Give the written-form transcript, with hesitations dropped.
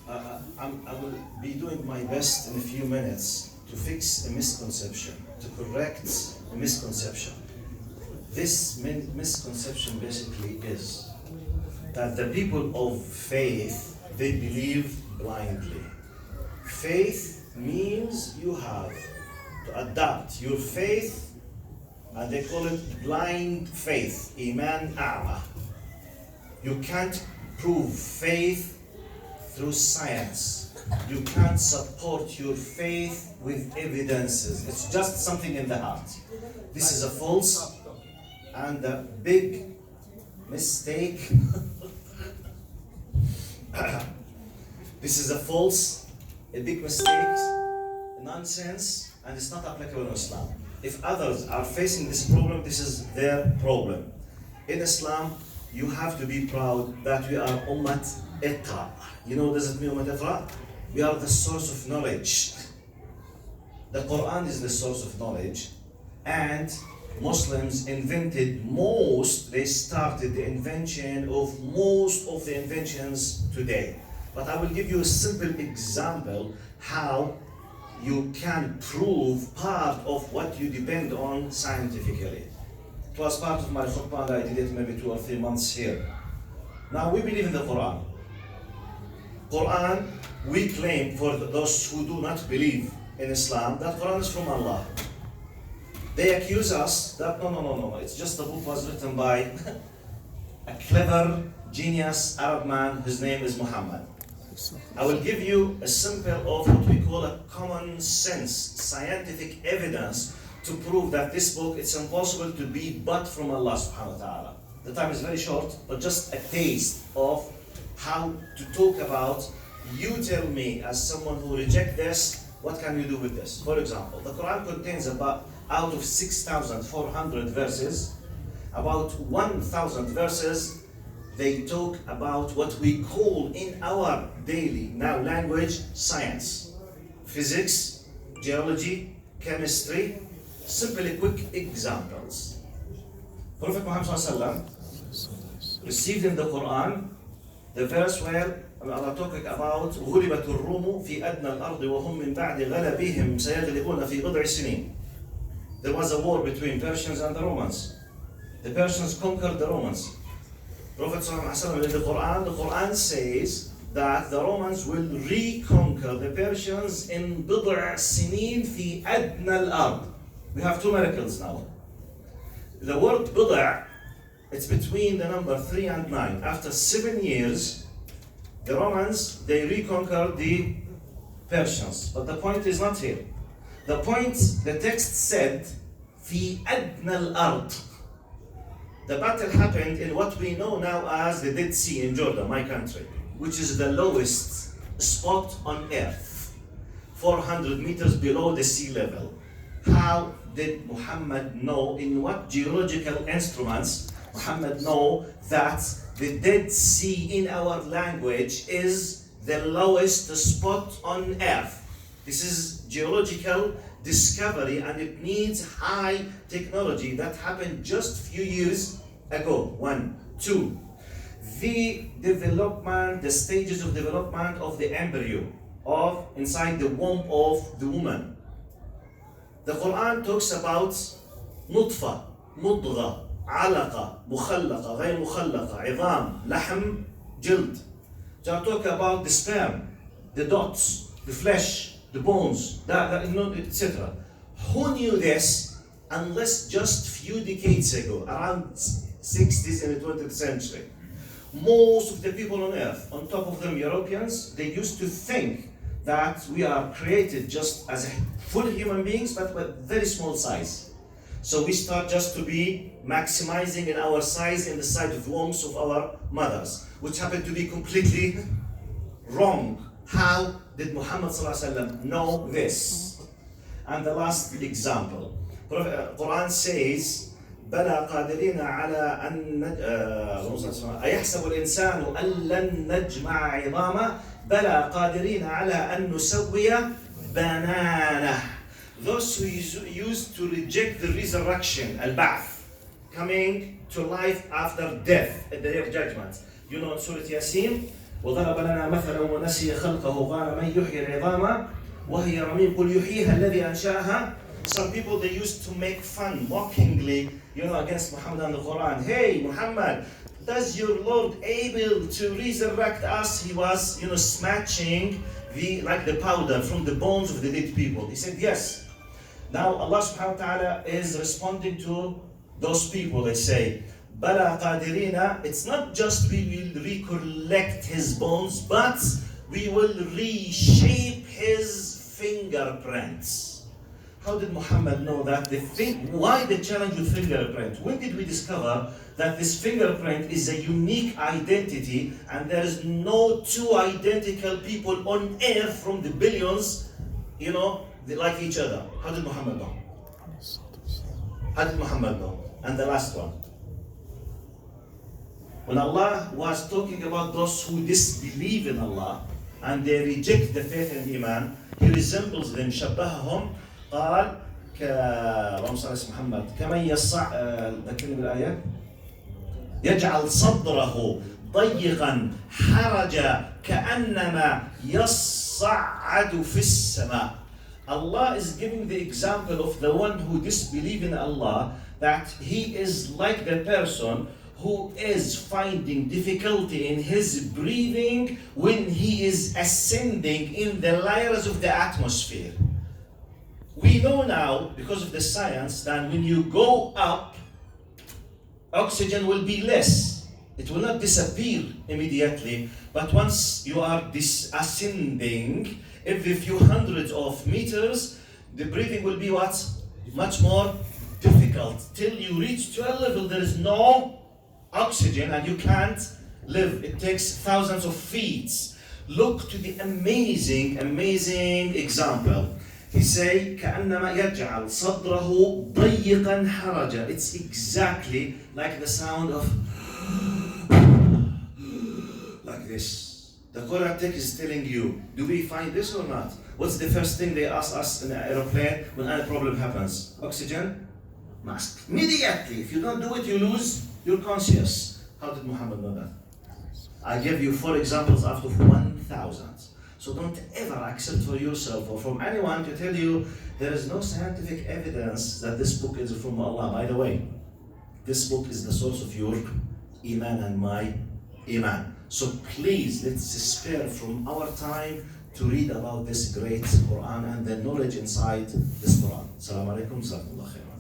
I will be doing my best in a few minutes to fix a misconception, to correct a misconception. This misconception basically is that the people of faith, they believe blindly. Faith means you have to adapt your faith, and they call it blind faith, iman a'ma. You can't prove faith through science. You can't support your faith with evidences. It's just something in the heart. This is a false and a big mistake. This is a big mistake, nonsense, and it's not applicable in Islam. If others are facing this problem, this is their problem. In Islam, you have to be proud that we are Ummat Iqra. You know what does it mean, Ummat Iqra? We are the source of knowledge. The Qur'an is the source of knowledge, and Muslims they started the invention of most of the inventions today. But I will give you a simple example how you can prove part of what you depend on scientifically. It was part of my khutbah, and I did it maybe 2 or 3 months here. Now we believe in the Qur'an. Qur'an, we claim for those who do not believe in Islam that Qur'an is from Allah. They accuse us that no, it's just the book was written by a clever, genius Arab man, his name is Muhammad. I will give you a sample of what we call a common sense, scientific evidence to prove that this book, it's impossible to be but from Allah subhanahu wa ta'ala. The time is very short, but just a taste of how to talk about. You tell me, as someone who rejects this, what can you do with this? For example, the Quran contains about, out of 6,400 verses, about 1,000 verses, they talk about what we call in our daily now language science, physics, geology, chemistry. Simply quick examples. Prophet Muhammad ﷺ received in the Quran the verse where Allah talking about غُلِبَتُ الرُّومُ فِي أَدْنَى الْأَرْضِ وَهُمْ مِنْ بَعْدِ غَلَبِهِمْ سَيَغْلِبُونَ فِي بِضْعِ سِنِينَ. There was a war between Persians and the Romans. The Persians conquered the Romans. Prophet ﷺ in the Quran says that the Romans will reconquer the Persians in بِضْعِ سِنِينَ فِي أَدْنَى الْأَرْضِ. We have 2 miracles now. The word بِضْع, it's between the number 3 and 9. After 7 years, the Romans, they reconquered the Persians. But the point is not here. The point, the text said, في أدنى الأرض. The battle happened in what we know now as the Dead Sea in Jordan, my country, which is the lowest spot on earth, 400 meters below the sea level. How did Muhammad know, in what geological instruments Muhammad know that the Dead Sea in our language is the lowest spot on earth? This is geological discovery, and it needs high technology that happened just a few years ago. 1, 2, the development, the stages of development of the embryo of inside the womb of the woman. The Quran talks about نطفة, مضغة, علقة, مخلقة, غير مخلقة, عظام, لحم, جلد. They are talking about the sperm, the dots, the flesh, the bones, etc. Who knew this unless just few decades ago, around 60s in the 20th century? Most of the people on earth, on top of them Europeans, they used to think that we are created just as full human beings, but with very small size. So we start just to be maximizing in our size in the side of wombs of our mothers, which happened to be completely wrong. How did Muhammad ﷺ know this? And the last example, Quran says, بلى قادرين على أن أيحسب الإنسان أن لن نجمع عظامه بلى قادرين على أن نسوي بنانه. Those who used to reject the resurrection, al-ba'th, coming to life after death at the day of judgment. You know in Surah Yasin, وضرب لنا مثلا ونسي خلقه قال من يحيي العظام وهي رميم قل يحييها الذي أنشأها. Some people they used to make fun mockingly, against Muhammad and the Quran. Hey Muhammad, does your Lord able to resurrect us? He was, snatching the powder from the bones of the dead people. He said yes. Now Allah subhanahu wa ta'ala is responding to those people. They say, Bala qadirina, it's not just we will recollect his bones, but we will reshape his fingerprints. How did Muhammad know that? Why the challenge with fingerprint? When did we discover that this fingerprint is a unique identity and there is no two identical people on earth from the billions, like each other? How did Muhammad know? How did Muhammad know? And the last one. When Allah was talking about those who disbelieve in Allah and they reject the faith and Iman, He resembles them, شبههم. قال اللهم صل على محمد كمن ذكرني بالآية يجعل صدره ضيقا حرجا كأنما يصعد في السماء. Allah is giving the example of the one who disbelieves in Allah, that he is like the person who is finding difficulty in his breathing when he is ascending in the layers of the atmosphere. We know now, because of the science, that when you go up, oxygen will be less. It will not disappear immediately, but once you are ascending, every few hundreds of meters, the breathing will be much more difficult. Till you reach to a level there is no oxygen and you can't live. It takes thousands of feet. Look to the amazing example. He say, كأنما يجعل صدره ضيقا حرجا. It's exactly like the sound of like this. The Qur'an text is telling you, do we find this or not? What's the first thing they ask us in an aeroplane when any problem happens? Oxygen? Mask. Immediately. If you don't do it, you lose your conscience. How did Muhammad know that? I gave you 4 examples out of 1,000. So don't ever accept for yourself or from anyone to tell you there is no scientific evidence that this book is from Allah. By the way, this book is the source of your Iman and my Iman. So please, let's spare from our time to read about this great Quran and the knowledge inside this Quran. Assalamu alaikum, jazakumullah khair.